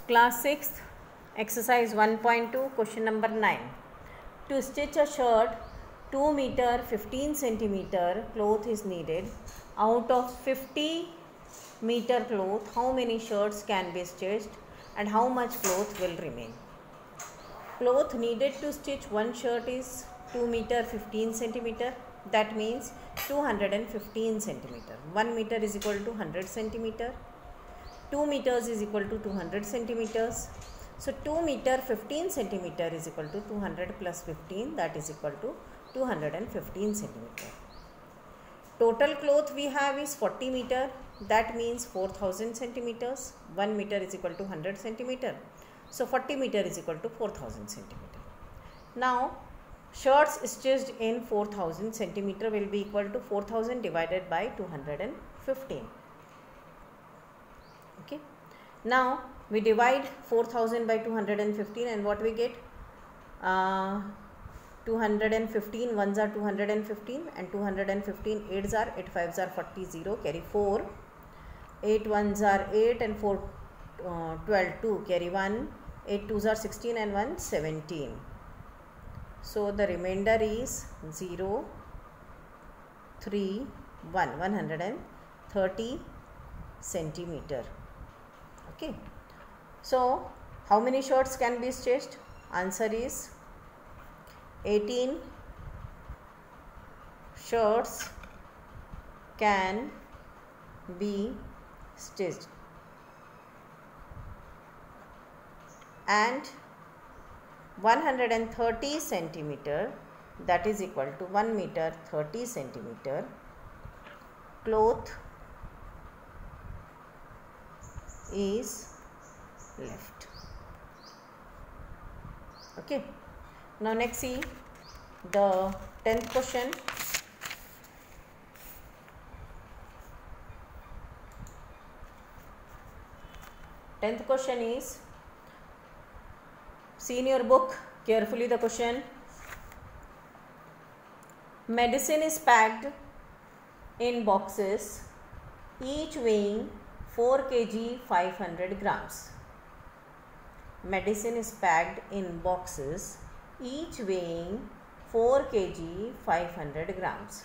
Class 6th, exercise 1.2, question number 9. To stitch a shirt, 2 meter 15 centimeter cloth is needed. Out of 50 meter cloth, how many shirts can be stitched and how much cloth will remain? Cloth needed to stitch one shirt is 2 meter 15 centimeter. That means 215 centimeter. 1 meter is equal to 100 centimeter. 2 meters is equal to 200 centimeters. So 2 meter 15 centimeter is equal to 200 plus 15, that is equal to 215 centimeter. Total cloth we have is 40 meter, that means 4000 centimeters. 1 meter is equal to 100 centimeter. So 40 meter is equal to 4000 centimeter. Now shirts stitched in 4000 centimeter will be equal to 4000 divided by 215. Okay. Now we divide 4000 by 215 and what we get? 215 ones are 215 and 215 8s are 8 5s are 40, 0 carry 4, 8 ones are 8 and 4 12 2 carry 1, 8 2s are 16 and 1 17. So the remainder is 0 3 1 130 centimeter. Okay, so how many shirts can be stitched? Answer is 18 shirts can be stitched and 130 centimeter, that is equal to 1 meter 30 centimeter cloth is left. Okay, now next see the 10th question. Tenth question is, see in your book carefully the question. Medicine is packed in boxes, each weighing 4 kg 500 grams. Medicine is packed in boxes, each weighing 4 kg 500 grams.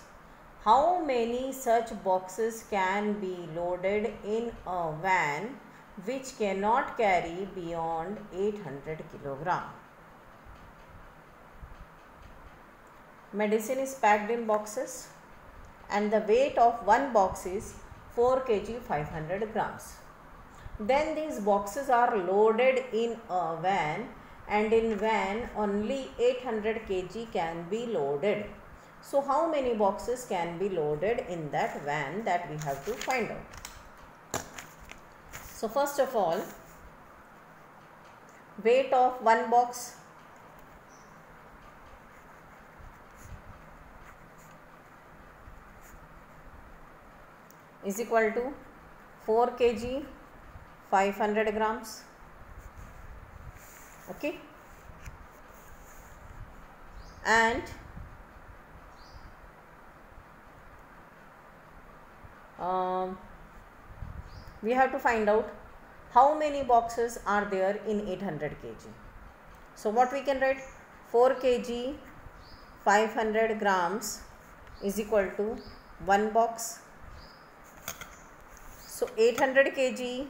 How many such boxes can be loaded in a van which cannot carry beyond 800 kg? Medicine is packed in boxes and the weight of one box is 4 kg 500 grams. Then these boxes are loaded in a van and in van only 800 kg can be loaded. So how many boxes can be loaded in that van, that we have to find out. So first of all, weight of one box is equal to 4 kg 500 grams. Okay, and we have to find out how many boxes are there in 800 kg. So what we can write? 4 kg 500 grams is equal to 1 box. So 800 kg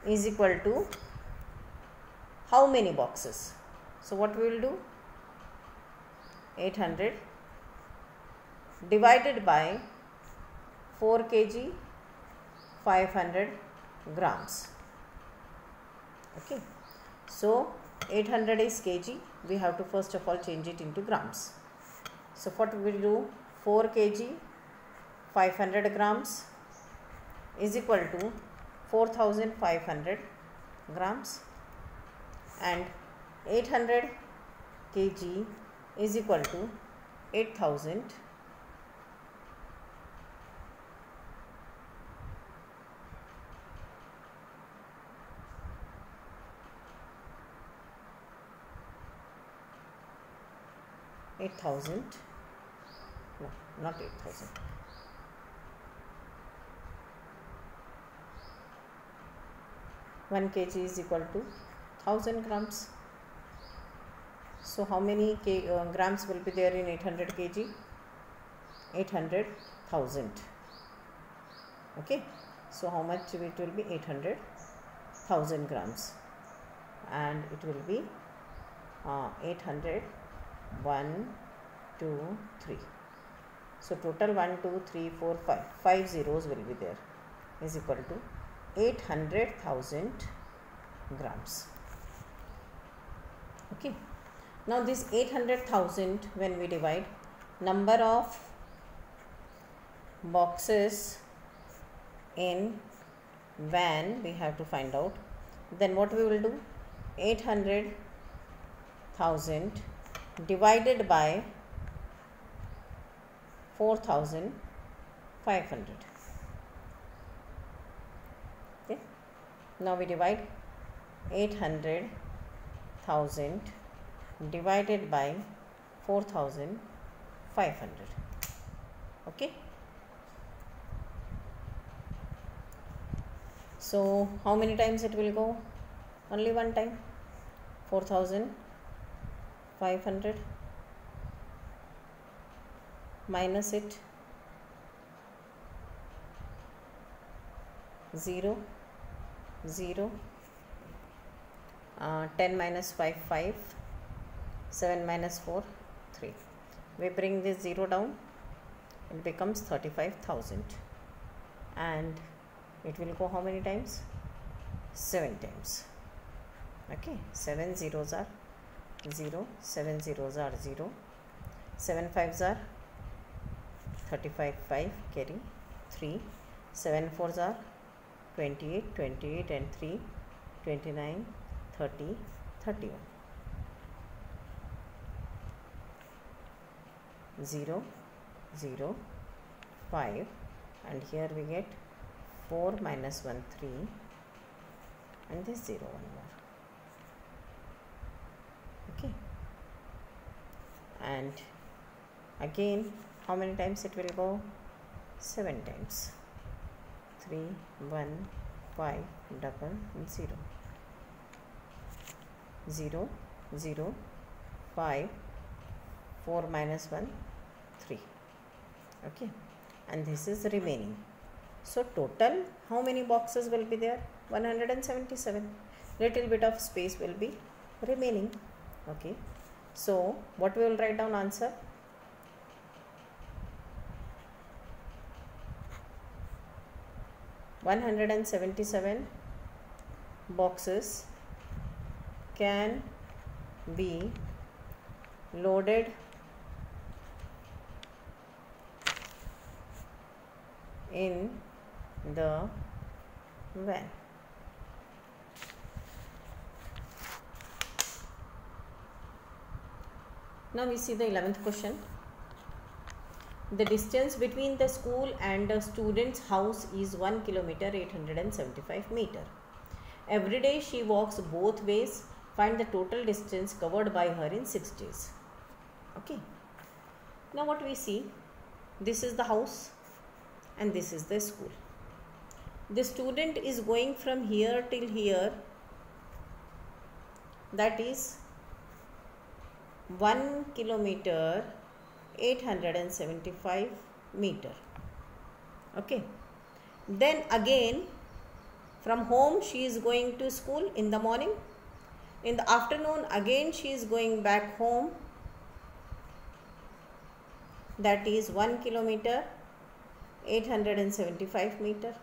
is equal to how many boxes? So what we will do? 800 divided by 4 kg 500 grams. Okay, so 800 is kg, we have to first of all change it into grams. So what we will do? 4 kg 500 grams is equal to 4500 grams and 800 kg is equal to 8000 . 8000, no, not 8000, 8000 1 kg is equal to 1000 grams. So how many grams will be there in 800 kg? 800,000. Okay, so how much it will be? 800,000 grams, and it will be 800, 1, 2, 3. So total 1, 2, 3, 4, 5. 5 zeros will be there, is equal to 800,000 grams. Okay. Now this 800,000, when we divide number of boxes in van, we have to find out. Then what we will do? 800,000 divided by 4,500. Okay. Now we divide 800,000 divided by 4,500. Okay. So how many times it will go? Only one time. 4,500 minus it, 0, 0, 10 minus 5, 5, 7 minus 4, 3. We bring this 0 down, it becomes 35,000, and it will go how many times? 7 times. Okay, 7 zeros are 0, 7 zeros are 0, 7 fives are 35, 5 carry 3, 7 fours are 28, 28 and 3, 29, 30, 31. 0, 0, 5, and here we get 4 minus 1, 3, and this 0, 1 more. Okay, and again how many times it will go? 7 times. 3, 1, 5, double, 0. 0, 0, 5, 4 minus 1, 3. Okay, and this is remaining. So total how many boxes will be there? 177. Little bit of space will be remaining. Okay, so what we will write down answer? $177 boxes can be loaded in the van. Now we see the 11th question. The distance between the school and the student's house is 1 kilometer 875 meter. Every day she walks both ways. Find the total distance covered by her in 6 days. Okay. Now what we see, this is the house and this is the school. The student is going from here till here, that is 1 kilometer 875 meter. Okay, then again from home she is going to school in the morning. In the afternoon again she is going back home, that is 1 kilometer 875 meter.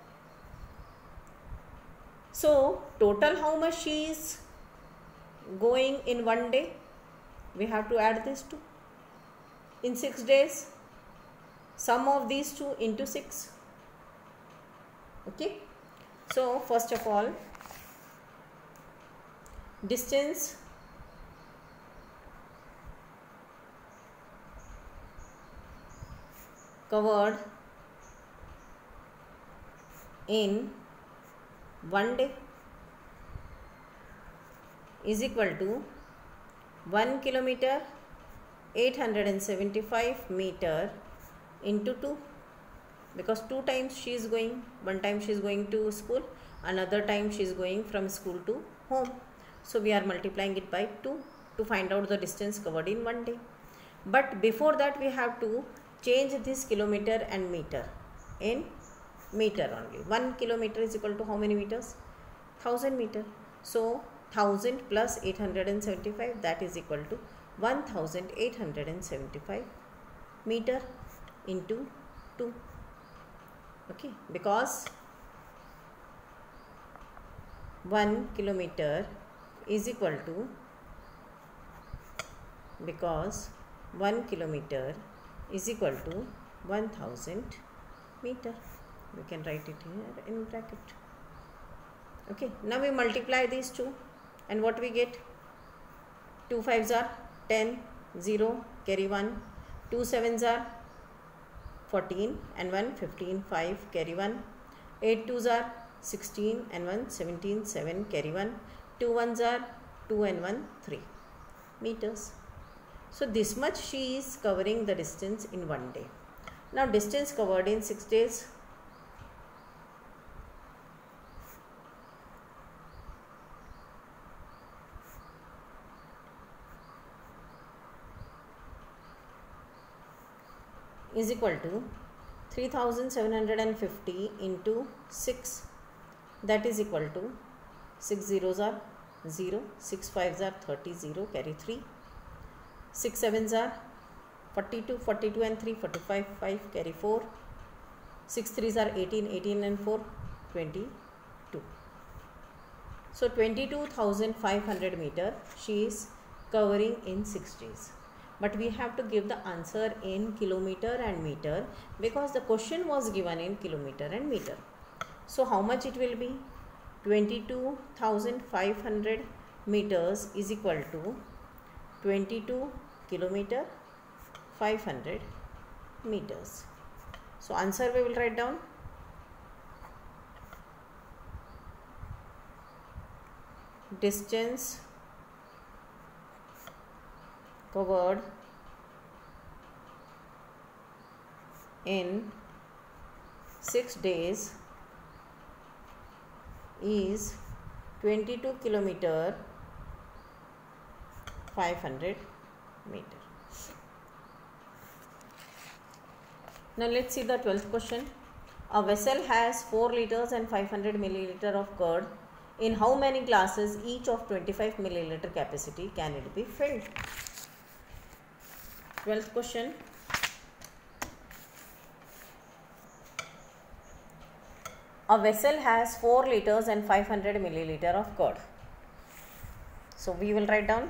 So total how much she is going in one day? We have to add this two. In 6 days, sum of these two into 6. Okay, so first of all, distance covered in one day is equal to 1 kilometer 875 meter into 2, because 2 times she is going, one time she is going to school, another time she is going from school to home. So we are multiplying it by 2 to find out the distance covered in one day. But before that we have to change this kilometer and meter in meter only. 1 kilometer is equal to how many meters? 1000 meter. So 1000 plus 875, that is equal to 1875 meter into 2. Okay, because 1 kilometer is equal to, because 1 kilometer is equal to 1000 meter. We can write it here in bracket. Okay, now we multiply these two and what we get? 2 5s are 10, 0, carry 1, 2 7s are 14 and 1 15, 5, carry 1, 8 2s are 16 and 1 17, 7, carry 1, 2 1s are 2 and 1 3 meters. So this much she is covering the distance in one day. Now distance covered in 6 days. Is equal to 3750 into 6, that is equal to 6 zeros are 0, 6 5s are 30, 0, carry 3, 6 7s are 42, 42 and 3 45, 5, carry 4, 6 3s are 18, 18 and 4 22. So 22,500 meter she is covering in 6 days. But we have to give the answer in kilometer and meter because the question was given in kilometer and meter. So how much it will be? 22,500 meters is equal to 22 kilometer 500 meters. So answer we will write down. Distance covered in 6 days is 22 kilometer 500 meter. Now let's see the 12th question. A vessel has 4 liters and 500 milliliter of curd. In how many glasses each of 25 milliliter capacity can it be filled? 12th question. A vessel has 4 liters and 500 milliliter of curd. So we will write down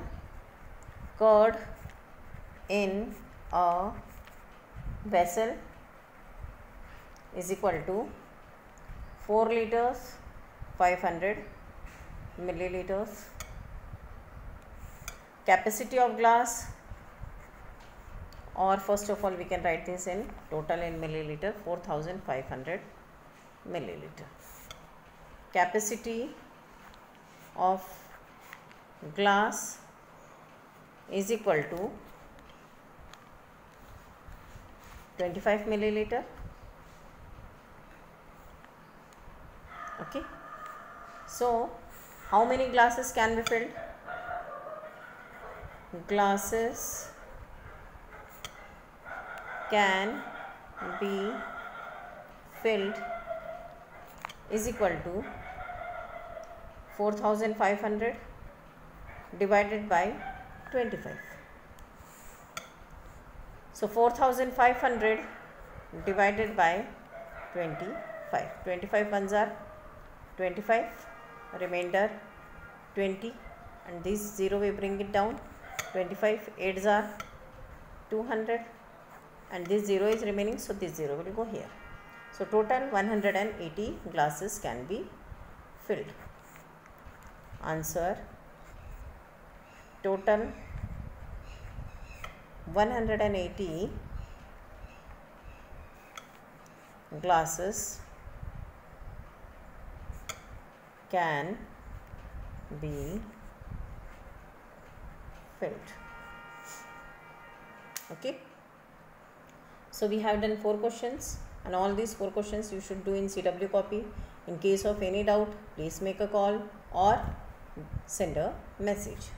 curd in a vessel is equal to 4 liters 500 milliliters. Capacity of glass, or first of all we can write this in total in milliliter, 4500 milliliter. Capacity of glass is equal to 25 milliliter. Okay, so how many glasses can be filled? Glasses can be filled is equal to 4500 divided by 25. So 4500 divided by 25. 25 ones are 25, remainder 20, and this 0 we bring it down. 25 8s are 200, and this 0 is remaining, so this 0 will go here. So total 180 glasses can be filled. Answer: total 180 glasses can be filled. Okay, so we have done 4 questions, and all these 4 questions you should do in CW copy. In case of any doubt, please make a call or send a message.